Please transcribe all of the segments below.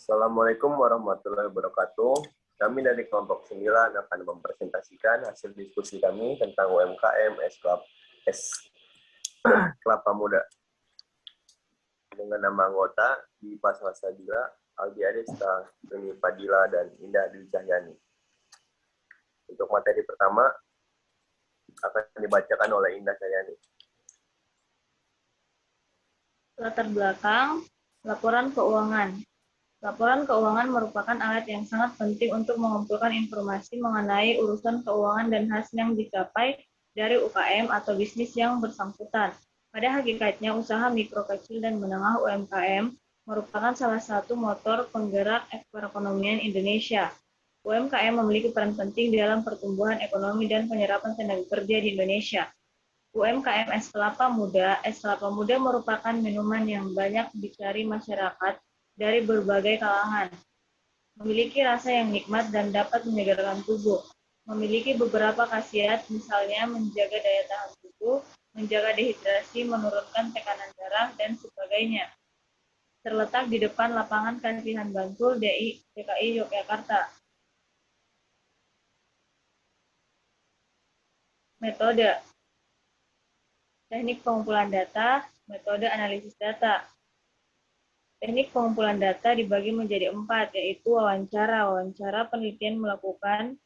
Assalamualaikum warahmatullahi wabarakatuh. Kami dari kelompok 9 akan mempresentasikan hasil diskusi kami tentang UMKM S Kelapa Muda. Dengan nama anggota Dipa Salsabila, Aldi Arista, Deni Fadila, dan Indah Dwi Cahyani. Untuk materi pertama akan dibacakan oleh Indah Cahyani. Latar belakang, laporan keuangan. Laporan keuangan merupakan alat yang sangat penting untuk mengumpulkan informasi mengenai urusan keuangan dan hasil yang dicapai dari UKM atau bisnis yang bersangkutan. Pada hakikatnya, usaha mikro, kecil, dan menengah UMKM merupakan salah satu motor penggerak perekonomian Indonesia. UMKM memiliki peran penting dalam pertumbuhan ekonomi dan penyerapan tenaga kerja di Indonesia. UMKM es kelapa muda. Es kelapa muda merupakan minuman yang banyak dicari masyarakat dari berbagai kalangan. Memiliki rasa yang nikmat dan dapat menyegarkan tubuh. Memiliki beberapa khasiat, misalnya menjaga daya tahan tubuh, menjaga dehidrasi, menurunkan tekanan darah, dan sebagainya. Terletak di depan lapangan Kasihan Bantul, DKI Yogyakarta. Metode. Teknik pengumpulan data, metode analisis data. Teknik pengumpulan data dibagi menjadi 4, yaitu wawancara. Wawancara penelitian melakukan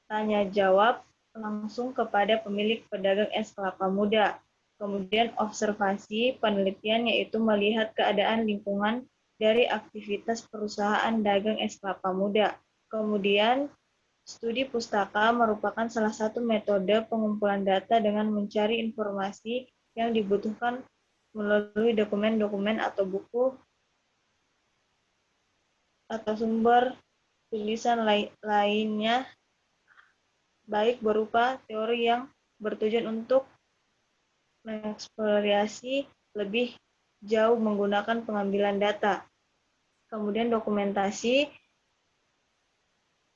tanya-jawab langsung kepada pemilik pedagang es kelapa muda. Kemudian observasi penelitian, yaitu melihat keadaan lingkungan dari aktivitas perusahaan dagang es kelapa muda. Kemudian studi pustaka merupakan salah satu metode pengumpulan data dengan mencari informasi yang dibutuhkan melalui dokumen-dokumen atau buku atau sumber tulisan lainnya, baik berupa teori yang bertujuan untuk mengeksplorasi lebih jauh menggunakan pengambilan data. Kemudian dokumentasi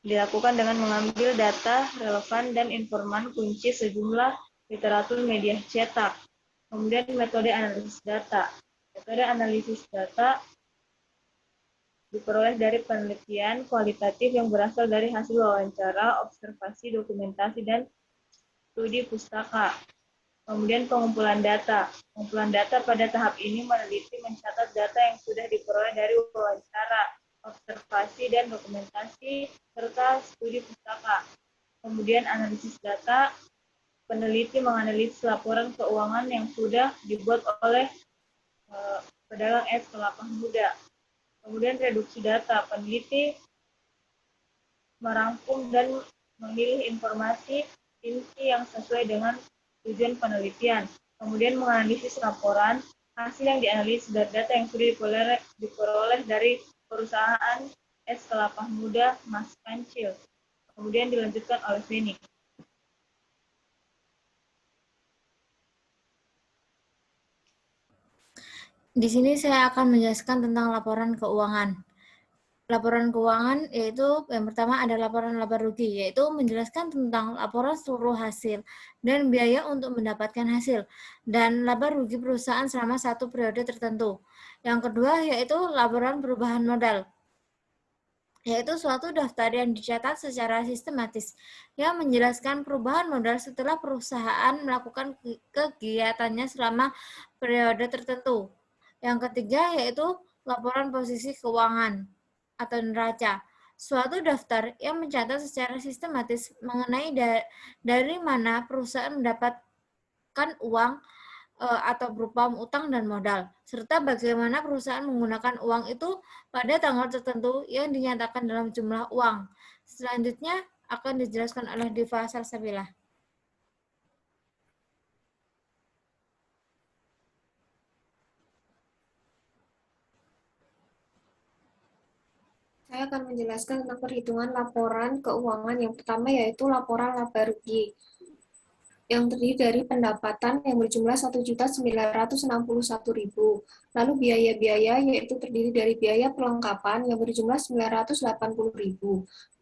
dilakukan dengan mengambil data relevan dan informan kunci sejumlah literatur media cetak. Kemudian metode analisis data. Metode analisis data diperoleh dari penelitian kualitatif yang berasal dari hasil wawancara, observasi, dokumentasi, dan studi pustaka. Kemudian pengumpulan data. Pengumpulan data pada tahap ini meneliti mencatat data yang sudah diperoleh dari wawancara, observasi, dan dokumentasi, serta studi pustaka. Kemudian analisis data. Peneliti menganalisis laporan keuangan yang sudah dibuat oleh pedagang es kelapa muda. Kemudian reduksi data. Peneliti merangkum dan memilih informasi inti yang sesuai dengan tujuan penelitian. Kemudian menganalisis laporan, hasil yang dianalisis dari data yang sudah diperoleh dari perusahaan es kelapa muda Mas Kancil. Kemudian dilanjutkan oleh Feni. Di sini saya akan menjelaskan tentang laporan keuangan. Laporan keuangan yaitu yang pertama ada laporan laba rugi, yaitu menjelaskan tentang laporan seluruh hasil dan biaya untuk mendapatkan hasil dan laba rugi perusahaan selama satu periode tertentu. Yang kedua yaitu laporan perubahan modal, yaitu suatu daftar yang dicatat secara sistematis yang menjelaskan perubahan modal setelah perusahaan melakukan kegiatannya selama periode tertentu. Yang ketiga yaitu laporan posisi keuangan atau neraca, suatu daftar yang mencatat secara sistematis mengenai dari mana perusahaan mendapatkan uang atau berupa utang dan modal, serta bagaimana perusahaan menggunakan uang itu pada tanggal tertentu yang dinyatakan dalam jumlah uang. Selanjutnya akan dijelaskan oleh Diva Salsabila. Saya akan menjelaskan tentang perhitungan laporan keuangan. Yang pertama yaitu laporan laba rugi, yang terdiri dari pendapatan yang berjumlah 1.961.000. Lalu biaya-biaya yaitu terdiri dari biaya perlengkapan yang berjumlah 980.000,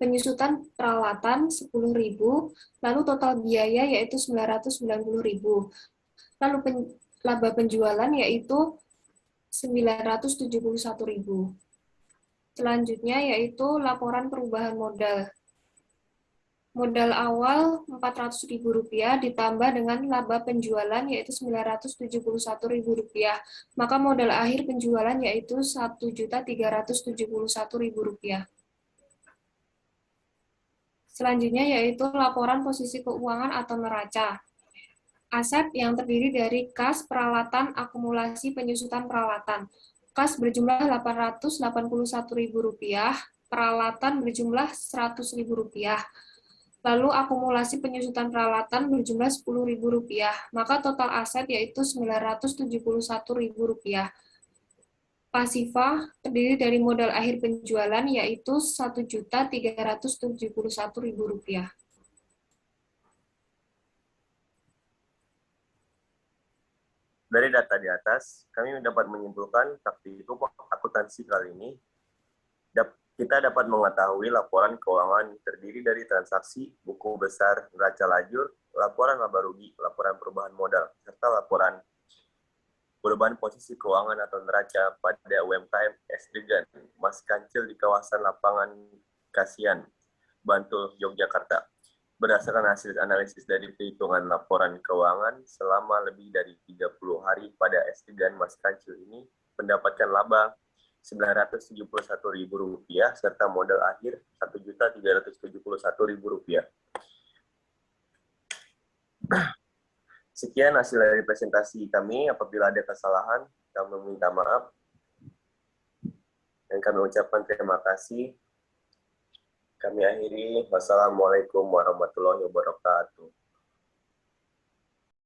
penyusutan peralatan 10.000, lalu total biaya yaitu 990.000. Lalu laba penjualan yaitu 971.000. Selanjutnya yaitu laporan perubahan modal. Modal awal Rp400.000 ditambah dengan laba penjualan yaitu Rp971.000. Maka modal akhir penjualan yaitu Rp1.371.000. Selanjutnya yaitu laporan posisi keuangan atau neraca. Aset yang terdiri dari kas, peralatan, akumulasi, penyusutan peralatan. Kas berjumlah Rp881.000, peralatan berjumlah Rp100.000. Lalu akumulasi penyusutan peralatan berjumlah Rp10.000, maka total aset yaitu Rp971.000. Pasifa terdiri dari modal akhir penjualan yaitu Rp1.371.000. Dari data di atas, kami dapat menyimpulkan praktikum akuntansi kali ini kita dapat mengetahui laporan keuangan terdiri dari transaksi, buku besar, neraca lajur, laporan laba rugi, laporan perubahan modal, serta laporan perubahan posisi keuangan atau neraca pada UMKM S3 Mas Kancil di kawasan Lapangan Kasihan, Bantul, Yogyakarta. Berdasarkan hasil analisis dari perhitungan laporan keuangan selama lebih dari 30 hari pada S3 Mas Kancil ini mendapatkan laba Rp971.000 serta modal akhir Rp1.371.000. Sekian hasil dari presentasi kami. Apabila ada kesalahan, kami meminta maaf dan kami ucapkan terima kasih. Kami akhiri. Wassalamualaikum warahmatullahi wabarakatuh.